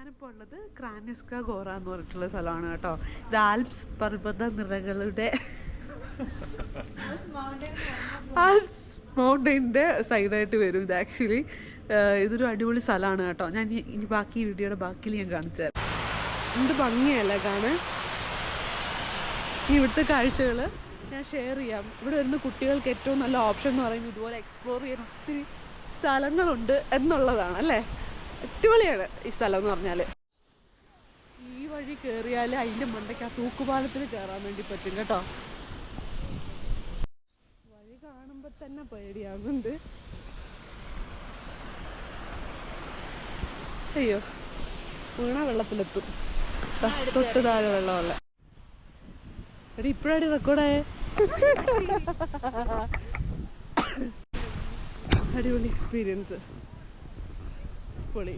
ഞാനിപ്പോൾ ഉള്ളത് ക്രാനിസ്ക ഗോറ എന്ന് പറഞ്ഞിട്ടുള്ള സ്ഥലമാണ് കേട്ടോ. ഇത് ആൽപ്സ് പർവ്വത നിരകളുടെ ആൽപ്സ് മൗണ്ടൈൻ്റെ സൈഡായിട്ട് വരും ഇത്. ആക്ച്വലി ഇതൊരു അടിപൊളി സ്ഥലമാണ് കേട്ടോ. ഞാൻ ഇനി ബാക്കി വീഡിയോയുടെ ബാക്കിയിൽ ഞാൻ കാണിച്ചു തരാം. എന്ത് ഭംഗിയല്ല കാണാൻ. ഇവിടുത്തെ കാഴ്ചകൾ ഞാൻ ഷെയർ ചെയ്യാം. ഇവിടെ വരുന്ന കുട്ടികൾക്ക് ഏറ്റവും നല്ല ഓപ്ഷൻ എന്ന് പറയുന്നത് ഇതുപോലെ എക്സ്പ്ലോർ ചെയ്യാൻ ഒത്തിരി സ്ഥലങ്ങളുണ്ട് എന്നുള്ളതാണ് അല്ലേ. അടിപൊളിയാണ് ഈ സ്ഥലം എന്ന് പറഞ്ഞാൽ. ഈ വഴി കയറിയാൽ അതിൻ്റെ മണ്ടയ്ക്ക് ആ തൂക്കുപാലത്തിൽ കയറാൻ വേണ്ടി പറ്റും കേട്ടോ. വഴി കാണുമ്പോൾ തന്നെ പേടിയാകുന്നുണ്ട്. അയ്യോ, വീണ വെള്ളത്തിലെത്തും. തൊട്ട് താഴെ വെള്ളമല്ല. എടി ഇപ്പോഴാണ് റെക്കോർഡായേ. അടിപൊളി എക്സ്പീരിയൻസ്. പൊളി.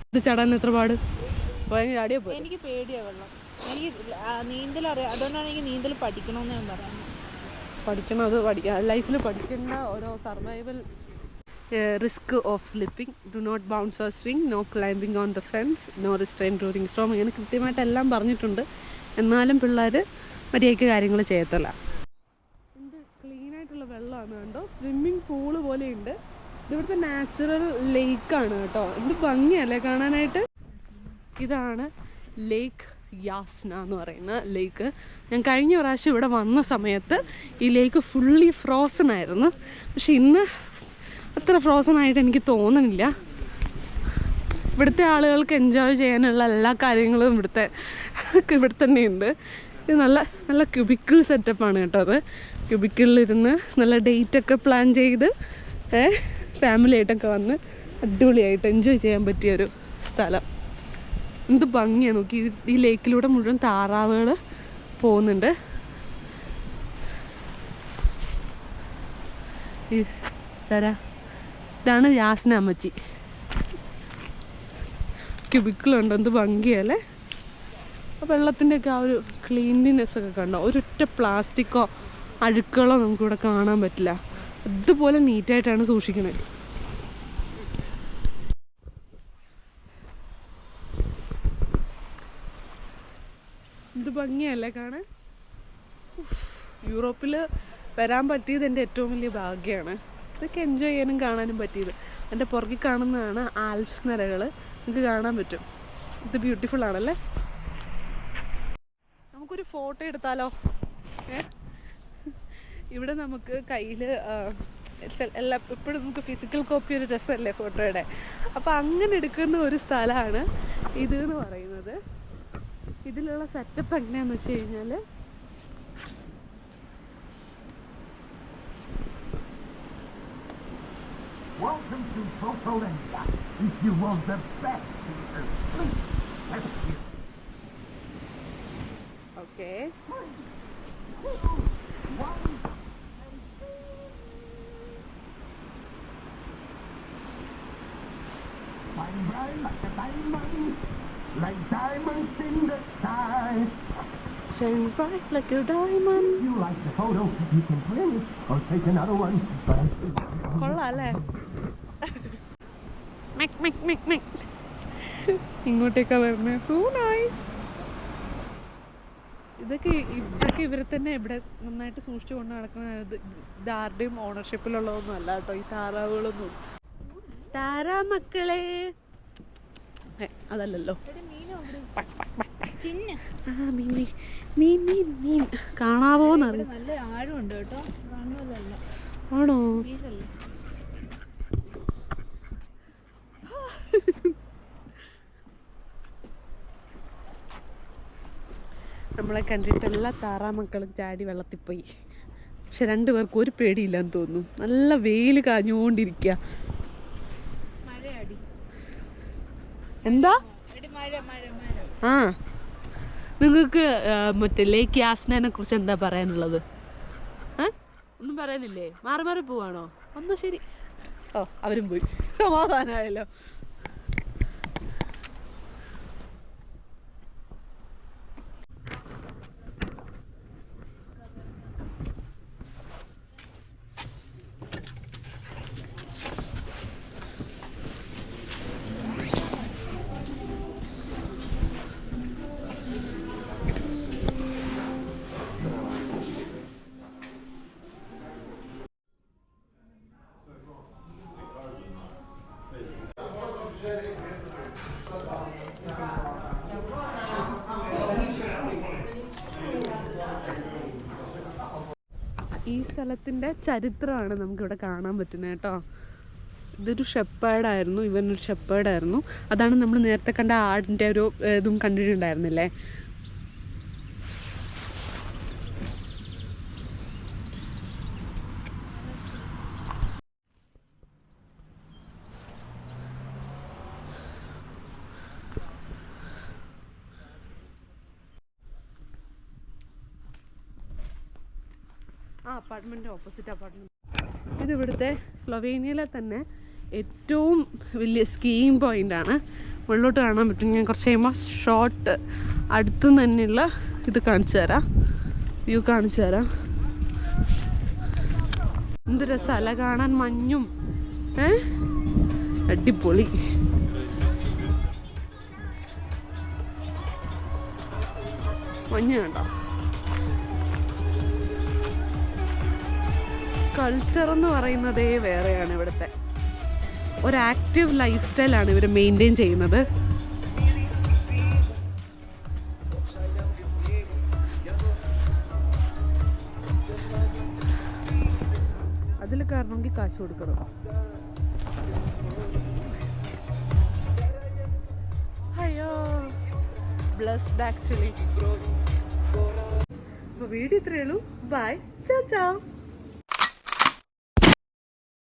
ഇത് ചടാൻ എത്ര പാട് ചാടിയാ പോയി. എനിക്ക് പേടിയാ വെള്ളം. എനിക്ക് നീന്തൽ അറിയാം. അതുകൊണ്ടാണ് എനിക്ക് നീന്തൽ പഠിക്കണമെന്ന് ഞാൻ പറയുന്നത്. പഠിക്കണം, അത് പഠിക്കാം. ലൈഫിൽ പഠിക്കേണ്ട ഓരോ survival. Risk of slipping, do not bounce or swing, no climbing on the fence, no restrain during storm. ഇങ്ങനെ കൃത്യമായിട്ട് എല്ലാം പറഞ്ഞിട്ടുണ്ട്. എന്നാലും പിള്ളേർ മര്യാദയ്ക്ക് കാര്യങ്ങൾ ചെയ്യത്തില്ല. എന്ത് ക്ലീനായിട്ടുള്ള വെള്ളമാണ് കണ്ടോ. സ്വിമ്മിങ് പൂള് പോലെയുണ്ട്. ഇതിവിടുത്തെ നാച്ചുറൽ ലേക്കാണ് കേട്ടോ. എന്ത് ഭംഗിയല്ലേ കാണാനായിട്ട്. ഇതാണ് ലേക്ക് യാസ്ന എന്ന് പറയുന്ന ലേക്ക്. ഞാൻ കഴിഞ്ഞ പ്രാവശ്യം ഇവിടെ വന്ന സമയത്ത് ഈ ലേക്ക് ഫുള്ളി ഫ്രോസൺ ആയിരുന്നു. പക്ഷെ ഇന്ന് അത്ര ഫ്രോസൺ ആയിട്ട് എനിക്ക് തോന്നുന്നില്ല. ഇവിടുത്തെ ആളുകൾക്ക് എൻജോയ് ചെയ്യാനുള്ള എല്ലാ കാര്യങ്ങളും ഇവിടെ തന്നെയുണ്ട്. ഇത് നല്ല നല്ല ക്യൂബിക്കിൾ സെറ്റപ്പാണ് കേട്ടോ. അത് ക്യൂബിക്കിളിലിരുന്ന് നല്ല ഡേറ്റൊക്കെ പ്ലാൻ ചെയ്ത് ഫാമിലി ആയിട്ടൊക്കെ വന്ന് അടിപൊളിയായിട്ട് എൻജോയ് ചെയ്യാൻ പറ്റിയൊരു സ്ഥലം. എന്ത് ഭംഗിയാണ് നോക്കി. ഈ ലേക്കിലൂടെ മുഴുവൻ താറാവുകൾ പോകുന്നുണ്ട്. ഇതാണ് യാസ്ന അമ്മച്ചി. ക്യൂബിക്കിളുണ്ട്. എന്ത് ഭംഗിയല്ലേ. വെള്ളത്തിൻ്റെയൊക്കെ ആ ഒരു ക്ലീൻലിനെസ് ഒക്കെ കണ്ടോ. ഒരൊറ്റ പ്ലാസ്റ്റിക്കോ അഴുക്കുകളോ നമുക്കിവിടെ കാണാൻ പറ്റില്ല. അതുപോലെ നീറ്റായിട്ടാണ് സൂക്ഷിക്കുന്നത്. എന്ത് ഭംഗിയല്ലേ കാണാൻ. യൂറോപ്പിൽ വരാൻ പറ്റിയത് എൻ്റെ ഏറ്റവും വലിയ ഭാഗ്യമാണ്. ഇതൊക്കെ എൻജോയ് ചെയ്യാനും കാണാനും പറ്റിയത്. എൻ്റെ പുറകിൽ കാണുന്നതാണ് ആൽപ്സ് നിരകൾ. നിങ്ങൾക്ക് കാണാൻ പറ്റും. ഇത് ബ്യൂട്ടിഫുൾ ആണല്ലേ. നമുക്കൊരു ഫോട്ടോ എടുത്താലോ? ഇവിടെ നമുക്ക് കയ്യിൽ എപ്പോഴും നമുക്ക് ഫിസിക്കൽ കോപ്പി ഒരു രസമല്ലേ ഫോട്ടോയുടെ. അപ്പോൾ അങ്ങനെ എടുക്കുന്ന ഒരു സ്ഥലമാണ് ഇത് എന്ന് പറയുന്നത്. ഇതിലുള്ള സെറ്റപ്പ് എങ്ങനെയാണെന്ന് വെച്ച് കഴിഞ്ഞാൽ Welcome to Photolandia. If you want the best picture, please step here. Okay. Shine bright like a diamond, like diamonds in the sky. Shine bright like a diamond. If you like the photo, you can print it or take another one. കൊള്ളാം അല്ലേ. ഇങ്ങോട്ടേക്കാ വരുന്നത്. So nice. ഇതൊക്കെ ഇവരെ തന്നെ ഇവിടെ നന്നായിട്ട് സൂക്ഷിച്ചു കൊണ്ട് നടക്കുന്നത്. ഇതാരുടെയും ഓണർഷിപ്പിലുള്ളതൊന്നും അല്ല കേട്ടോ ഈ താറാവുകളൊന്നും. താരാ മക്കളെ അതല്ലല്ലോ. മീൻ കാണാവോന്നറിയാം. നല്ല ആഴമുണ്ട് കേട്ടോ. ആണോ? നമ്മളെ കണ്ടിട്ട് എല്ലാ താറാമക്കളും ചാടി വെള്ളത്തിൽ പോയി. പക്ഷെ രണ്ടുപേർക്കും ഒരു പേടിയില്ലെന്ന് തോന്നുന്നു. നല്ല വെയിൽ കാഞ്ഞുകൊണ്ടിരിക്കുക. എന്താ ആ നിങ്ങൾക്ക് മറ്റേ ലേക്ക് യാസ്നനെ കുറിച്ച് എന്താ പറയാനുള്ളത്? ഒന്നും പറയാനില്ലേ? മാറി മാറി പോവാണോ? ഒന്നും ശരി. ഓ അവരും പോയി. സമാധാനമായല്ലോ. സ്ഥലത്തിൻ്റെ ചരിത്രമാണ് നമുക്കിവിടെ കാണാൻ പറ്റുന്നത് കേട്ടോ. ഇതൊരു ഷെപ്പേർഡായിരുന്നു, ഇവനൊരു ഷെപ്പേർഡായിരുന്നു. അതാണ് നമ്മൾ നേരത്തെ കണ്ട ആടിൻ്റെ ഒരു ഇതും കണ്ടിട്ടുണ്ടായിരുന്നില്ലേ. Apartment opposite apartment. ഇതിവിടുത്തെ സ്ലൊവേനിയയിലെ തന്നെ ഏറ്റവും വലിയ സ്കീയിങ് പോയിൻ്റാണ്. മുകളിലോട്ട് കാണാൻ പറ്റും. ഞാൻ കുറച്ച് കഴിയുമ്പോൾ ഷോർട്ട് അടുത്ത് തന്നെയുള്ള ഇത് കാണിച്ചു തരാം, വ്യൂ കാണിച്ചു തരാം. എന്ത് രസമല്ല കാണാൻ, മഞ്ഞും അടിപൊളി. മഞ്ഞ് കണ്ടോ. കൾച്ചർ എന്ന് പറയുന്നതേ വേറെയാണ് ഇവിടുത്തെ. ഒരു ആക്റ്റീവ് ലൈഫ് സ്റ്റൈലാണ് ഇവർ മെയിൻറ്റെയിൻ ചെയ്യുന്നത്. അതിൽ കയറണമെങ്കിൽ കാശ് കൊടുക്കണം. അയ്യോ ബ്ലസ്ഡ് ആക്ച്വലി. അപ്പോൾ വീഡിയോ ഇത്രയേ ഉള്ളൂ. ബൈ, ചാ ചാ.